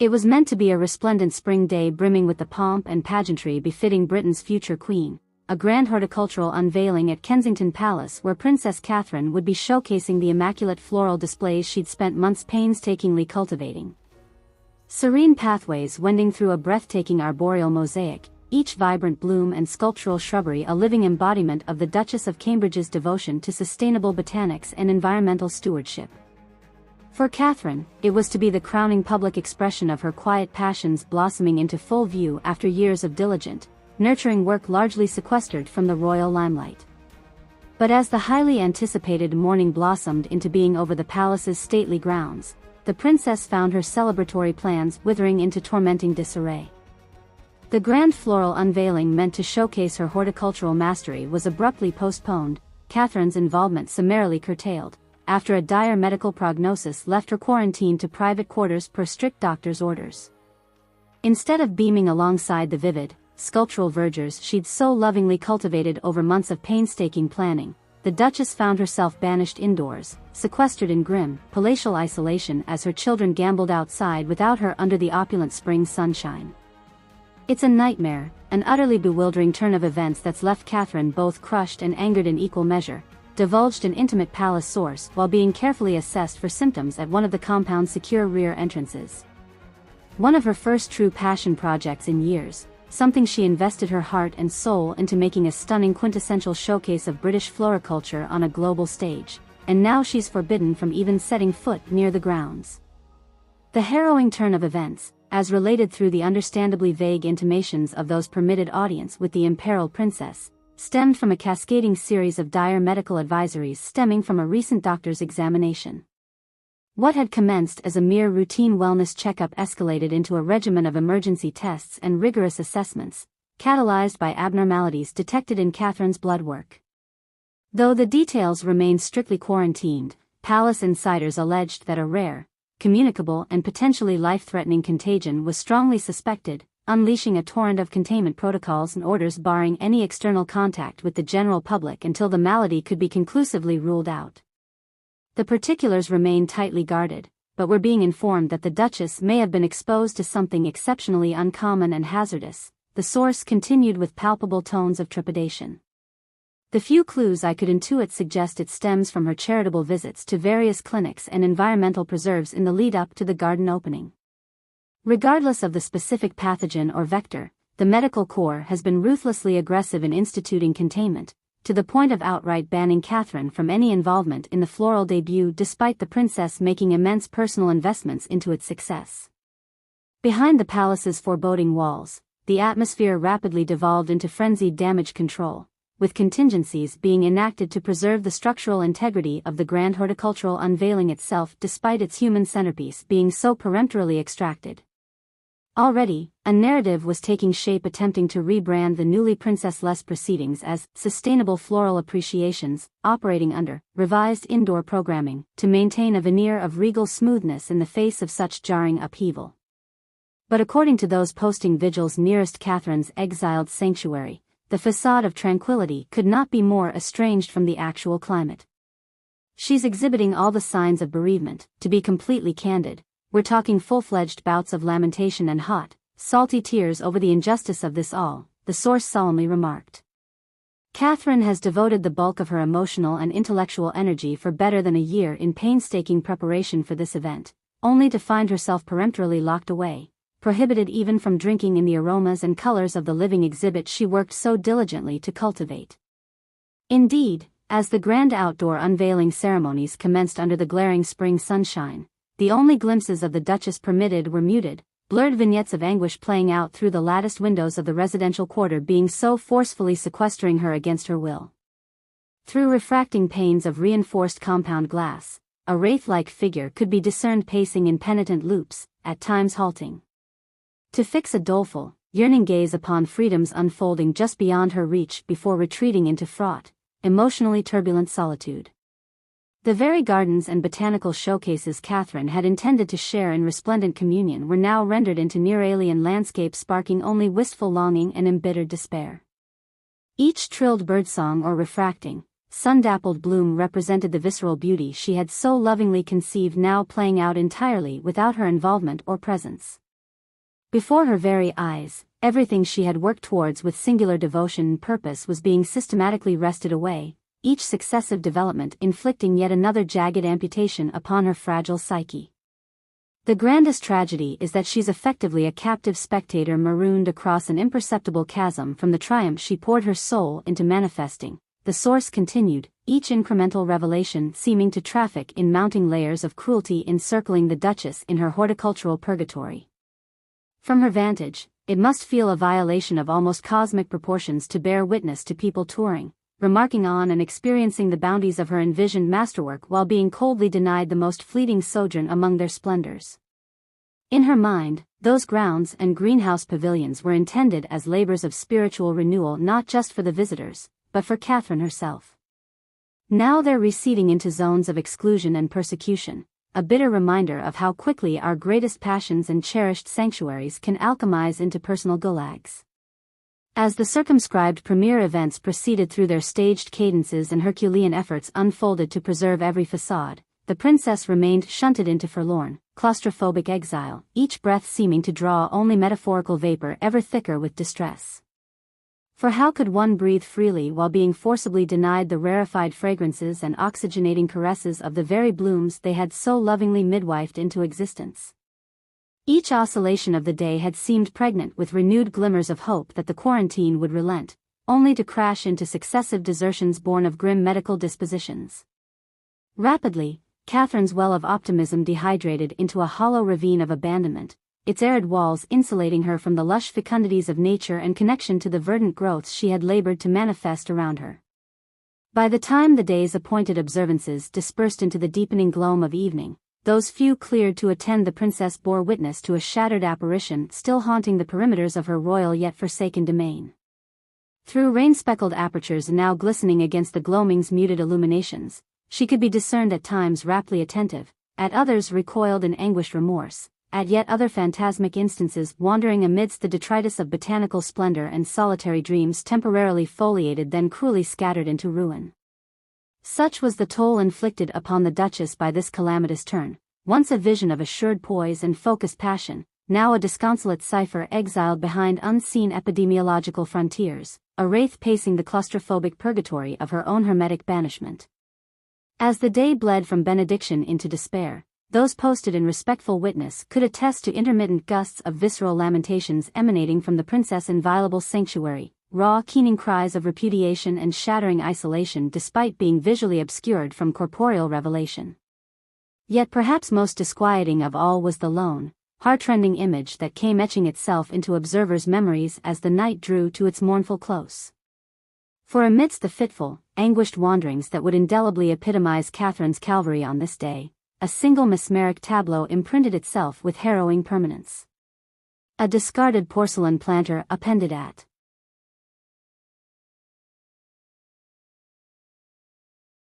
It was meant to be a resplendent spring day brimming with the pomp and pageantry befitting Britain's future queen, a grand horticultural unveiling at Kensington Palace where Princess Catherine would be showcasing the immaculate floral displays she'd spent months painstakingly cultivating. Serene pathways wending through a breathtaking arboreal mosaic, each vibrant bloom and sculptural shrubbery a living embodiment of the Duchess of Cambridge's devotion to sustainable botanics and environmental stewardship. For Catherine, it was to be the crowning public expression of her quiet passions blossoming into full view after years of diligent, nurturing work largely sequestered from the royal limelight. But as the highly anticipated morning blossomed into being over the palace's stately grounds, the princess found her celebratory plans withering into tormenting disarray. The grand floral unveiling meant to showcase her horticultural mastery was abruptly postponed, Catherine's involvement summarily curtailed, after a dire medical prognosis left her quarantined to private quarters per strict doctor's orders. Instead of beaming alongside the vivid, sculptural verdures she'd so lovingly cultivated over months of painstaking planning, the Duchess found herself banished indoors, sequestered in grim, palatial isolation as her children gambled outside without her under the opulent spring sunshine. It's a nightmare, an utterly bewildering turn of events that's left Catherine both crushed and angered in equal measure, divulged an intimate palace source while being carefully assessed for symptoms at one of the compound's secure rear entrances. One of her first true passion projects in years, something she invested her heart and soul into making a stunning quintessential showcase of British floriculture on a global stage, and now she's forbidden from even setting foot near the grounds. The harrowing turn of events, as related through the understandably vague intimations of those permitted audience with the imperiled princess, stemmed from a cascading series of dire medical advisories stemming from a recent doctor's examination. What had commenced as a mere routine wellness checkup escalated into a regimen of emergency tests and rigorous assessments, catalyzed by abnormalities detected in Catherine's blood work. Though the details remained strictly quarantined, palace insiders alleged that a rare, communicable and potentially life-threatening contagion was strongly suspected, unleashing a torrent of containment protocols and orders barring any external contact with the general public until the malady could be conclusively ruled out. The particulars remained tightly guarded, but we're being informed that the Duchess may have been exposed to something exceptionally uncommon and hazardous, the source continued with palpable tones of trepidation. The few clues I could intuit suggest it stems from her charitable visits to various clinics and environmental preserves in the lead-up to the garden opening. Regardless of the specific pathogen or vector, the medical corps has been ruthlessly aggressive in instituting containment, to the point of outright banning Catherine from any involvement in the floral debut despite the princess making immense personal investments into its success. Behind the palace's foreboding walls, the atmosphere rapidly devolved into frenzied damage control, with contingencies being enacted to preserve the structural integrity of the grand horticultural unveiling itself despite its human centerpiece being so peremptorily extracted. Already, a narrative was taking shape attempting to rebrand the newly princess-less proceedings as sustainable floral appreciations, operating under revised indoor programming to maintain a veneer of regal smoothness in the face of such jarring upheaval. But according to those posting vigils nearest Catherine's exiled sanctuary, the facade of tranquility could not be more estranged from the actual climate. She's exhibiting all the signs of bereavement, to be completely candid. We're talking full-fledged bouts of lamentation and hot, salty tears over the injustice of this all, the source solemnly remarked. Catherine has devoted the bulk of her emotional and intellectual energy for better than a year in painstaking preparation for this event, only to find herself peremptorily locked away, prohibited even from drinking in the aromas and colors of the living exhibit she worked so diligently to cultivate. Indeed, as the grand outdoor unveiling ceremonies commenced under the glaring spring sunshine, the only glimpses of the Duchess permitted were muted, blurred vignettes of anguish playing out through the latticed windows of the residential quarter being so forcefully sequestering her against her will. Through refracting panes of reinforced compound glass, a wraith-like figure could be discerned pacing in penitent loops, at times halting to fix a doleful, yearning gaze upon freedom's unfolding just beyond her reach before retreating into fraught, emotionally turbulent solitude. The very gardens and botanical showcases Catherine had intended to share in resplendent communion were now rendered into near-alien landscapes sparking only wistful longing and embittered despair. Each trilled birdsong or refracting, sun-dappled bloom represented the visceral beauty she had so lovingly conceived now playing out entirely without her involvement or presence. Before her very eyes, everything she had worked towards with singular devotion and purpose was being systematically wrested away, each successive development inflicting yet another jagged amputation upon her fragile psyche. The grandest tragedy is that she's effectively a captive spectator marooned across an imperceptible chasm from the triumph she poured her soul into manifesting, the source continued, each incremental revelation seeming to traffic in mounting layers of cruelty encircling the Duchess in her horticultural purgatory. From her vantage, it must feel a violation of almost cosmic proportions to bear witness to people touring, remarking on and experiencing the bounties of her envisioned masterwork while being coldly denied the most fleeting sojourn among their splendors. In her mind, those grounds and greenhouse pavilions were intended as labors of spiritual renewal not just for the visitors, but for Catherine herself. Now they're receding into zones of exclusion and persecution, a bitter reminder of how quickly our greatest passions and cherished sanctuaries can alchemize into personal gulags. As the circumscribed premier events proceeded through their staged cadences and Herculean efforts unfolded to preserve every facade, the princess remained shunted into forlorn, claustrophobic exile, each breath seeming to draw only metaphorical vapor ever thicker with distress. For how could one breathe freely while being forcibly denied the rarefied fragrances and oxygenating caresses of the very blooms they had so lovingly midwifed into existence? Each oscillation of the day had seemed pregnant with renewed glimmers of hope that the quarantine would relent, only to crash into successive desertions born of grim medical dispositions. Rapidly, Catherine's well of optimism dehydrated into a hollow ravine of abandonment, its arid walls insulating her from the lush fecundities of nature and connection to the verdant growths she had labored to manifest around her. By the time the day's appointed observances dispersed into the deepening gloam of evening, those few cleared to attend the princess bore witness to a shattered apparition still haunting the perimeters of her royal yet forsaken domain. Through rain-speckled apertures now glistening against the gloaming's muted illuminations, she could be discerned at times raptly attentive, at others recoiled in anguished remorse, at yet other phantasmic instances wandering amidst the detritus of botanical splendor and solitary dreams temporarily foliated then cruelly scattered into ruin. Such was the toll inflicted upon the Duchess by this calamitous turn, once a vision of assured poise and focused passion, now a disconsolate cipher exiled behind unseen epidemiological frontiers, a wraith pacing the claustrophobic purgatory of her own hermetic banishment. As the day bled from benediction into despair, those posted in respectful witness could attest to intermittent gusts of visceral lamentations emanating from the princess' inviolable sanctuary, raw keening cries of repudiation and shattering isolation despite being visually obscured from corporeal revelation. Yet perhaps most disquieting of all was the lone, heart-rending image that came etching itself into observers' memories as the night drew to its mournful close. For amidst the fitful, anguished wanderings that would indelibly epitomize Catherine's Calvary on this day, a single mesmeric tableau imprinted itself with harrowing permanence. A discarded porcelain planter appended at